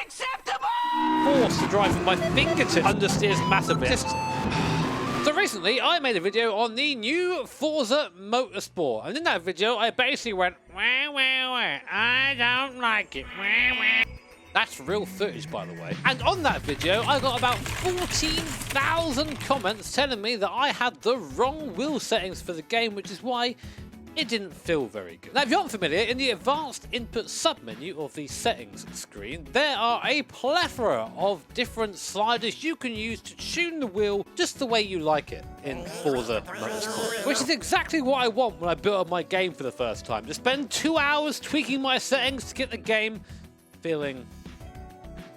Unacceptable! Forced to drive with my fingertips understeers massively. So recently, I made a video on the new Forza Motorsport, and in that video, I basically went, wah, wah, wah, I don't like it, wah, wah. That's real footage, by the way. And on that video, I got about 14,000 comments telling me that I had the wrong wheel settings for the game, which is why it didn't feel very good. Now, if you aren't familiar, in the advanced input submenu of the settings screen, there are a plethora of different sliders you can use to tune the wheel just the way you like it in Forza Motorsport. Which is exactly what I want when I built up my game for the first time. To spend 2 hours tweaking my settings to get the game feeling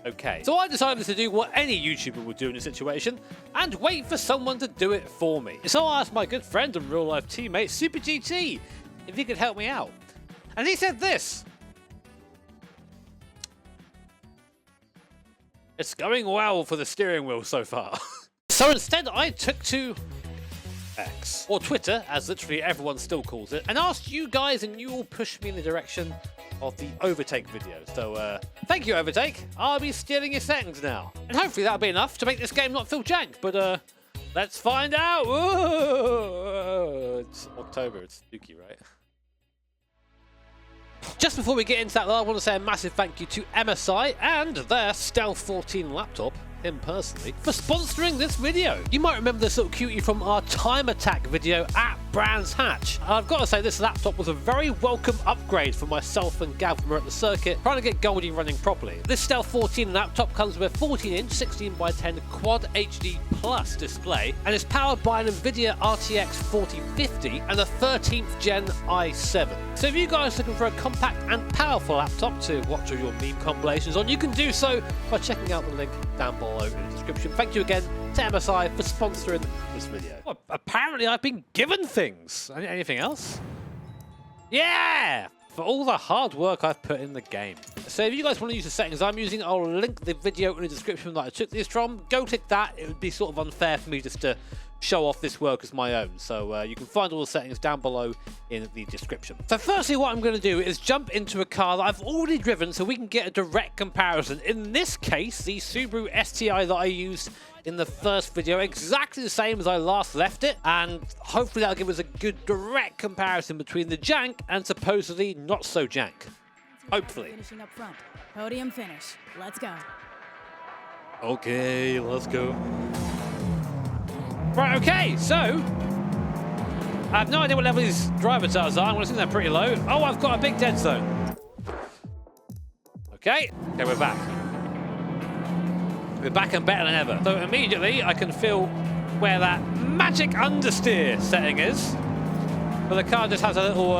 okay. So I decided to do what any YouTuber would do in a situation and wait for someone to do it for me. So I asked my good friend and real life teammate Super GT if he could help me out. And he said this: "It's going well for the steering wheel so far." So instead I took to X, or Twitter, as literally everyone still calls it, and asked you guys, and you all pushed me in the direction of the Overtake video. So thank you, Overtake. I'll be stealing your settings now. And hopefully that'll be enough to make this game not feel jank, but let's find out. Whoa. It's October, it's spooky, right? Just before we get into that, though, I want to say a massive thank you to MSI and their Stealth 14 laptop, him personally, for sponsoring this video. You might remember this little cutie from our time attack video at Brands Hatch. And I've got to say, this laptop was a very welcome upgrade for myself and Gav when we were at the circuit trying to get Goldie running properly. This Stealth 14 laptop comes with a 14-inch 16x10 Quad HD Plus display and is powered by an NVIDIA RTX 4050 and a 13th gen i7. So if you guys are looking for a compact and powerful laptop to watch all your meme compilations on, you can do so by checking out the link down below in the description. Thank you again to MSI for sponsoring this video. Well, apparently I've been given things. Anything else? Yeah! For all the hard work I've put in the game. So if you guys want to use the settings I'm using, I'll link the video in the description that I took these from. Go click that. It would be sort of unfair for me just to show off this work as my own. So you can find all the settings down below in the description. So firstly, what I'm going to do is jump into a car that I've already driven so we can get a direct comparison. In this case, the Subaru STI that I used in the first video, exactly the same as I last left it, and hopefully that'll give us a good direct comparison between the jank and supposedly not so jank. Hopefully. Finishing up front. Podium finish. Let's go. Okay, let's go. Right, okay, so I have no idea what level these driver tires are. I'm going to assume they're pretty low. Oh, I've got a big dead zone. Okay, we're back. We're back and better than ever. So immediately I can feel where that magic understeer setting is. But the car just has a little,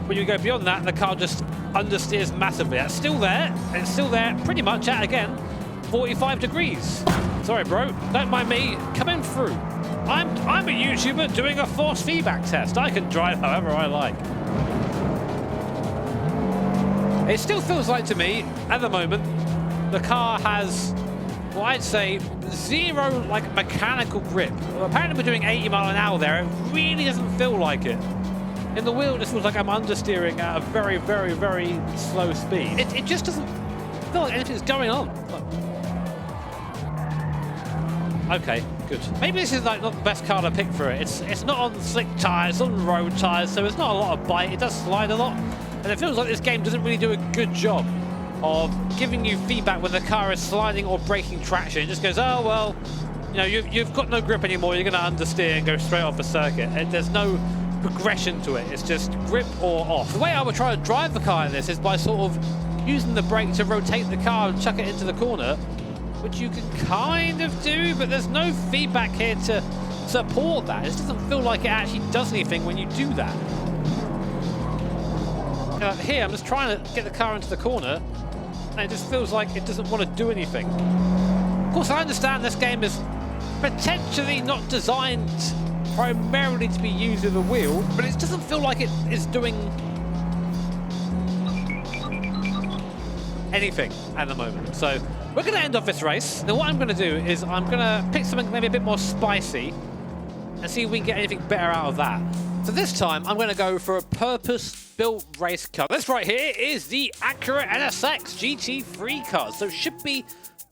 when you go beyond that, the car just understeers massively. That's still there, and it's still there pretty much at, again, 45 degrees. Sorry, bro, don't mind me coming through. I'm a YouTuber doing a force feedback test. I can drive however I like. It still feels like to me, at the moment, the car has, well, I'd say, zero like mechanical grip. Well, apparently we're doing 80 miles an hour there. It really doesn't feel like it. In the wheel, it just feels like I'm understeering at a very, very, very slow speed. It just doesn't feel like anything's going on. Okay, good. Maybe this is like not the best car to pick for it. It's not on slick tyres, it's on road tyres, so it's not a lot of bite. It does slide a lot, and it feels like this game doesn't really do a good job of giving you feedback when the car is sliding or breaking traction. It just goes, oh well, you know, you've got no grip anymore. You're going to understeer and go straight off the circuit. And there's no progression to it. It's just grip or off. The way I would try to drive the car in this is by sort of using the brake to rotate the car and chuck it into the corner, which you can kind of do, but there's no feedback here to support that. It just doesn't feel like it actually does anything when you do that. Here, I'm just trying to get the car into the corner, and it just feels like it doesn't want to do anything. Of course, I understand this game is potentially not designed primarily to be used with a wheel, but it doesn't feel like it is doing anything at the moment. So we're going to end off this race. Now what I'm going to do is I'm going to pick something maybe a bit more spicy and see if we can get anything better out of that. So this time, I'm going to go for a purpose-built race car. This right here is the Acura NSX GT3 car. So it should be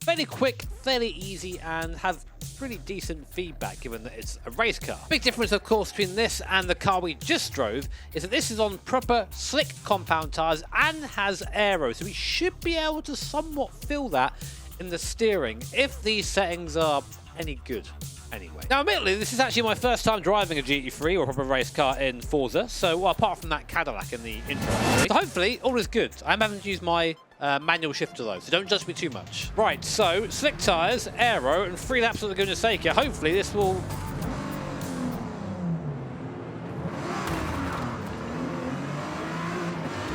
fairly quick, fairly easy, and have pretty decent feedback given that it's a race car. Big difference, of course, between this and the car we just drove is that this is on proper slick compound tires and has aero. So we should be able to somewhat feel that in the steering if these settings are any good. Anyway, now admittedly, this is actually my first time driving a GT3 or a proper race car in Forza, so well, apart from that Cadillac in the intro. So hopefully, all is good. I haven't used my manual shifter though, so don't judge me too much. Right, so slick tyres, aero, and 3 laps of the goodness sake here. Hopefully this will...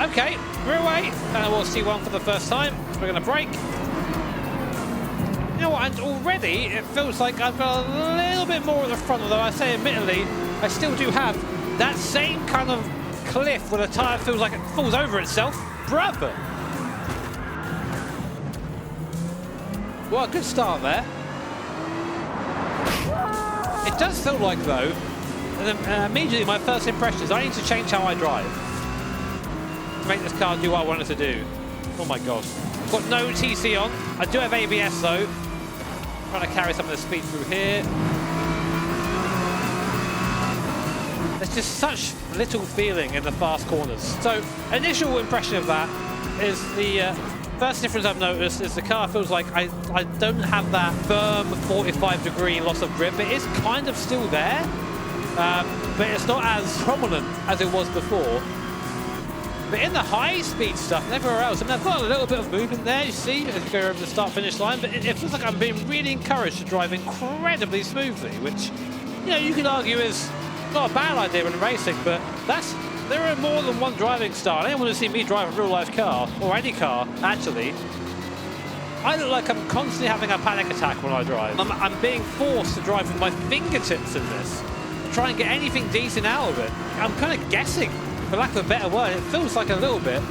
Okay, we're away, and we'll see one for the first time. We're going to brake. You know what, and already it feels like I've got a little bit more at the front, although I say admittedly, I still do have that same kind of cliff where the tyre feels like it falls over itself. Brother! Well, a good start there. It does feel like, though, and then, immediately my first impression is I need to change how I drive to make this car do what I want it to do. Oh my god. I've got no TC on. I do have ABS, though. Trying to carry some of the speed through here. There's just such little feeling in the fast corners. So, initial impression of that is the first difference I've noticed is the car feels like I don't have that firm 45-degree loss of grip. It is kind of still there, but it's not as prominent as it was before. But in the high-speed stuff and everywhere else, I mean, I've got a little bit of movement there, you see, as you go over the start-finish line, but it feels like I'm being really encouraged to drive incredibly smoothly, which, you know, you could argue is not a bad idea in racing, but there are more than one driving style. Anyone who's seen me drive a real-life car, or any car, actually, I look like I'm constantly having a panic attack when I drive. I'm being forced to drive with my fingertips in this, to try and get anything decent out of it. I'm kind of guessing. For lack of a better word, it feels like a little bit,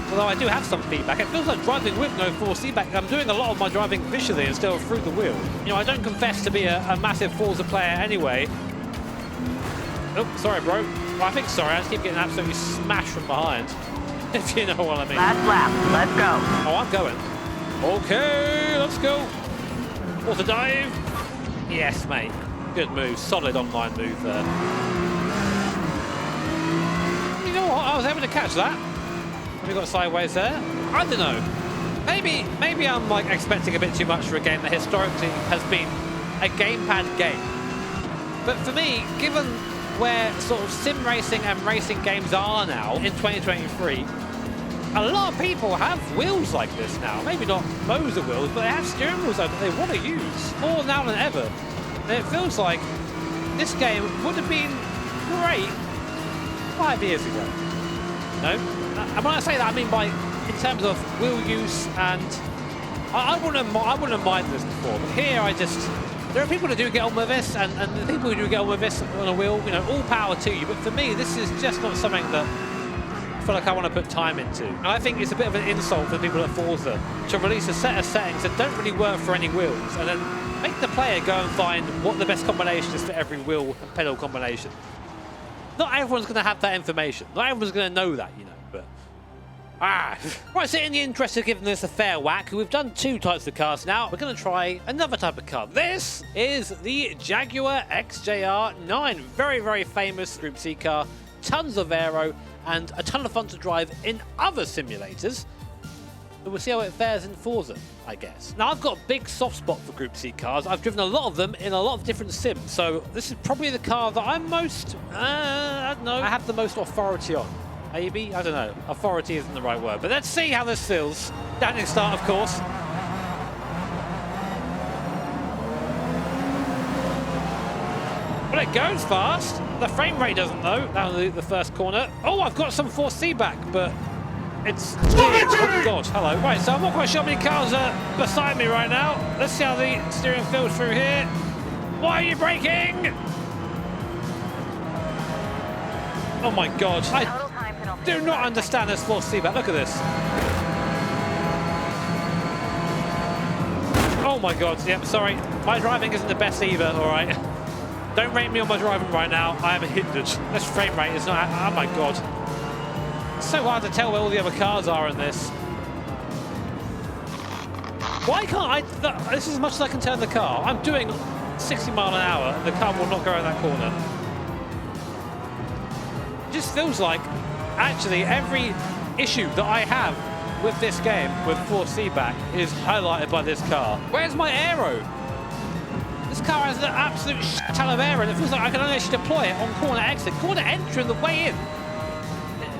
although I do have some feedback, it feels like driving with no force feedback. I'm doing a lot of my driving visually instead of through the wheel. You know, I don't confess to be a massive Forza player anyway. Oh, sorry, bro. Well, I think sorry, I just keep getting absolutely smashed from behind, if you know what I mean. Last lap, let's go. Oh, I'm going. Okay, let's go. Water dive. Yes, mate. Good move. Solid online move there. You know what? I was able to catch that. We got sideways there. I don't know. Maybe I'm like expecting a bit too much for a game that historically has been a gamepad game. But for me, given where sort of sim racing and racing games are now in 2023, a lot of people have wheels like this now. Maybe not loads of wheels, but they have steering wheels that they want to use more now than ever. And it feels like this game would have been great 5 years ago. No? And when I say that, I mean by in terms of wheel use, and I wouldn't mind this before, but here there are people who do get on with this, and the people who do get on with this on a wheel, you know, all power to you. But for me, this is just not something that I feel like I want to put time into. And I think it's a bit of an insult for the people at Forza to release a set of settings that don't really work for any wheels, and then make the player go and find what the best combination is for every wheel and pedal combination. Not everyone's going to have that information. Not everyone's going to know that, you know, but... Right, so in the interest of giving this a fair whack, we've done 2 types of cars now. We're going to try another type of car. This is the Jaguar XJR9. Very, very famous Group C car. Tons of aero and a ton of fun to drive in other simulators. But we'll see how it fares in Forza, I guess. Now, I've got a big soft spot for Group C cars. I've driven a lot of them in a lot of different sims. So this is probably the car that I'm most, I don't know, I have the most authority on. Maybe? I don't know. Authority isn't the right word. But let's see how this feels. Standing start, of course. Well, it goes fast. The frame rate doesn't, though, down the first corner. Oh, I've got some force feedback, but it's... Oh, God. Hello. Right, so I'm not quite sure how many cars are beside me right now. Let's see how the steering feels through here. Why are you braking? Oh, my God. I do not understand this force feedback. Look at this. Oh, my God. Yep, sorry. My driving isn't the best either, all right. Don't rate me on my driving right now. I am hindered. This frame rate is not... Oh my god. It's so hard to tell where all the other cars are in this. Why can't I... This is as much as I can turn the car. I'm doing 60 mile an hour and the car will not go around that corner. It just feels like actually every issue that I have with this game with Force feedback is highlighted by this car. Where's my aero? This car has an absolute ton of aero and it feels like I can only actually deploy it on corner exit, corner entry and the way in.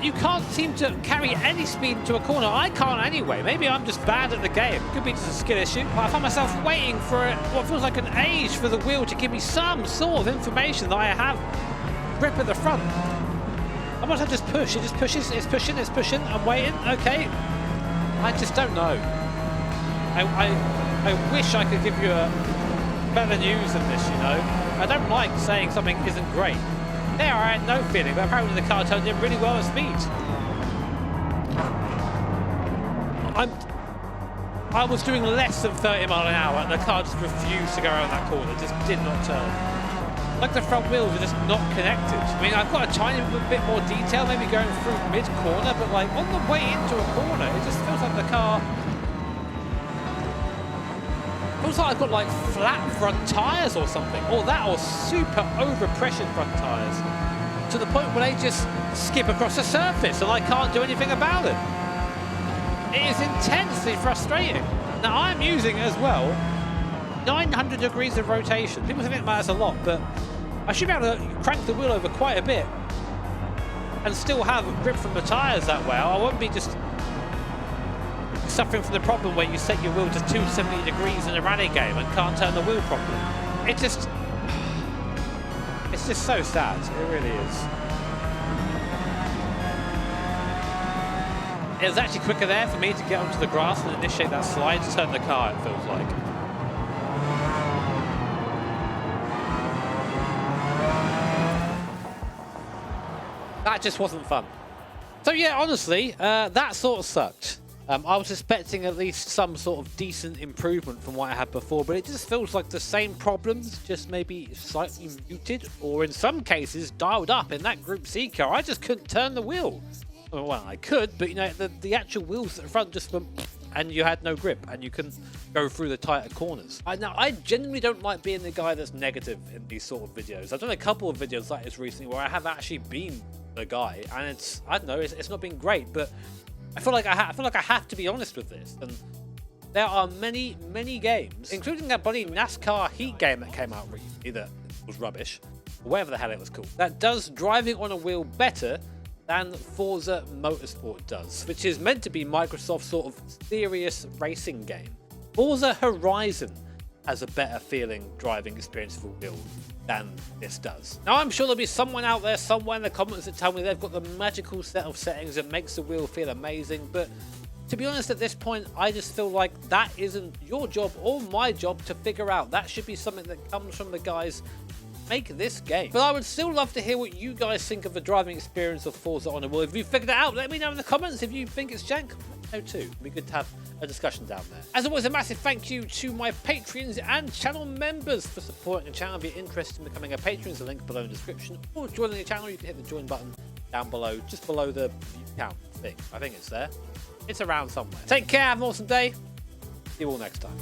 You can't seem to carry any speed into a corner. I can't anyway. Maybe I'm just bad at the game. Could be just a skill issue. But I find myself waiting for what feels like an age for the wheel to give me some sort of information that I have grip at the front. I must have just push. It just pushes. It's pushing. It's pushing. I'm waiting. Okay. I just don't know. I wish I could give you a better news than this, you know. I don't like saying something isn't great. There, I had no feeling, but apparently the car turned in really well at speed. I was doing less than 30 mile an hour and the car just refused to go around that corner, just did not turn. Like the front wheels are just not connected. I mean, I've got a tiny bit more detail, maybe going through mid-corner, but like on the way into a corner, it just feels like the car... Feels like I've got like flat front tyres or something, or that, or super overpressured front tyres, to the point where they just skip across the surface and I can't do anything about it. It is intensely frustrating. Now I'm using as well 900 degrees of rotation. People think it matters a lot, but I should be able to crank the wheel over quite a bit and still have grip from the tyres that way. I won't be just suffering from the problem where you set your wheel to 270 degrees in a rally game and can't turn the wheel properly. It's just so sad. It really is. It was actually quicker there for me to get onto the grass and initiate that slide to turn the car, it feels like. That just wasn't fun. So yeah, honestly, that sort of sucked. I was expecting at least some sort of decent improvement from what I had before, but it just feels like the same problems, just maybe slightly muted, or in some cases dialed up. In that Group C car, I just couldn't turn the wheel. Well, I could, but you know, the actual wheels at the front just went, and you had no grip, and you couldn't go through the tighter corners. Now, I genuinely don't like being the guy that's negative in these sort of videos. I've done a couple of videos like this recently where I have actually been the guy, and it's, I don't know, it's not been great, but I feel like I have to be honest with this. And there are many games, including that bloody NASCAR Heat game that came out recently that was rubbish, or whatever the hell it was called, that does driving on a wheel better than Forza Motorsport does, which is meant to be Microsoft's sort of serious racing game. Forza Horizon has a better feeling driving experience for a wheel than this does. Now I'm sure there'll be someone out there somewhere in the comments that tell me they've got the magical set of settings that makes the wheel feel amazing, but to be honest, at this point I just feel like that isn't your job or my job to figure out. That should be something that comes from the guys make this game. But I would still love to hear what you guys think of the driving experience of Forza on a wheel. If you figured it out, let me know in the comments. If you think it's jank, let me know too. It'd be good to have a discussion down there. As always, a massive thank you to my Patreons and channel members for supporting the channel. If you're interested in becoming a patron, there's a link below in the description. Or joining the channel, you can hit the join button down below, just below the view count thing. I think it's there. It's around somewhere. Take care, have an awesome day. See you all next time.